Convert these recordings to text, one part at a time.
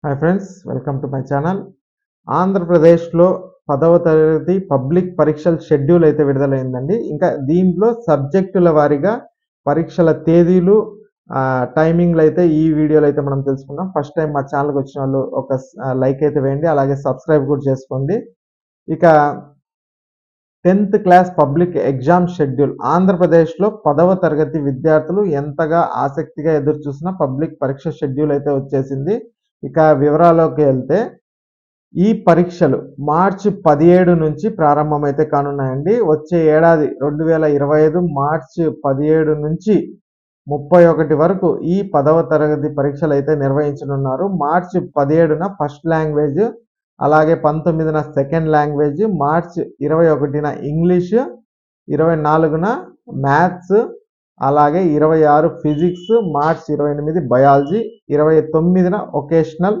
Hi friends, welcome to my channel. ఆంధ్రప్రదేశ్లో 10వ తరగతి పబ్లిక్ పరీక్షల షెడ్యూల్ అయితే విడుదలైందండి. ఇంకా దీంట్లో సబ్జెక్టుల వారీగా పరీక్షల తేదీలు, టైమింగ్లు అయితే ఈ వీడియోలో అయితే మనం తెలుసుకుందాం. ఫస్ట్ టైం మా ఛానల్కి వచ్చిన వాళ్ళు ఒక లైక్ అయితే వేయండి, అలాగే సబ్స్క్రైబ్ కూడా చేసుకోండి. ఇక 10th class public exam schedule ఆంధ్రప్రదేశ్లో 10వ తరగతి విద్యార్థులు ఎంతగా ఆసక్తిగా ఎదురు చూసిన పబ్లిక్ పరీక్ష షెడ్యూల్ అయితే వచ్చేసింది. ఇక వివరాల్లోకి వెళ్తే ఈ పరీక్షలు మార్చి 17 నుంచి ప్రారంభమైతే కానున్నాయండి. వచ్చే ఏడాది 2025 మార్చి 17 నుంచి 31 వరకు ఈ 10వ తరగతి పరీక్షలు అయితే నిర్వహించనున్నారు. మార్చి 17న ఫస్ట్ లాంగ్వేజ్, అలాగే 19న సెకండ్ లాంగ్వేజ్, మార్చి 21న ఇంగ్లీష్, 24న మ్యాథ్స్, అలాగే 26 ఫిజిక్స్, మార్చ్ 28 బయాలజీ, 29న ఒకేషనల్,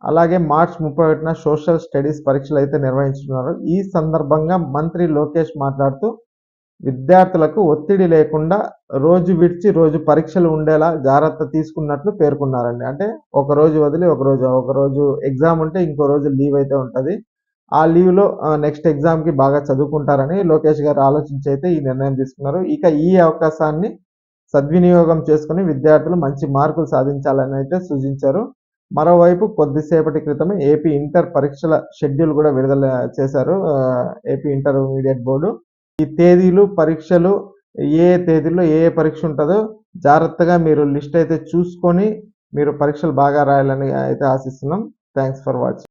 అలాగే మార్చ్ 31న సోషల్ స్టడీస్ పరీక్షలు అయితే నిర్వహించుతున్నారు. ఈ సందర్భంగా మంత్రి లోకేష్ మాట్లాడుతూ విద్యార్థులకు ఒత్తిడి లేకుండా రోజు విడిచి రోజు పరీక్షలు ఉండేలా జాగ్రత్త తీసుకున్నట్లు పేర్కొన్నారండి. అంటే ఒక రోజు వదిలి ఒక రోజు ఎగ్జామ్ ఉంటే ఇంకో రోజు లీవ్ అయితే ఉంటుంది. ఆ లీవ్లో నెక్స్ట్ ఎగ్జామ్కి బాగా చదువుకుంటారని లోకేష్ గారు ఆలోచించి అయితే ఈ నిర్ణయం తీసుకున్నారు. ఇక ఈ అవకాశాన్ని సద్వినియోగం చేసుకుని విద్యార్థులు మంచి మార్కులు సాధించాలని అయితే సూచించారు. మరోవైపు కొద్దిసేపటి క్రితమే ఏపీ ఇంటర్ పరీక్షల షెడ్యూల్ కూడా విడుదల చేశారు ఏపీ ఇంటర్మీడియట్ బోర్డు. ఈ తేదీలు, పరీక్షలు, ఏ తేదీల్లో ఏ పరీక్ష ఉంటుందో జాగ్రత్తగా మీరు లిస్ట్ అయితే చూసుకొని మీరు పరీక్షలు బాగా రాయాలని అయితే ఆశిస్తున్నాం. Thanks for watching.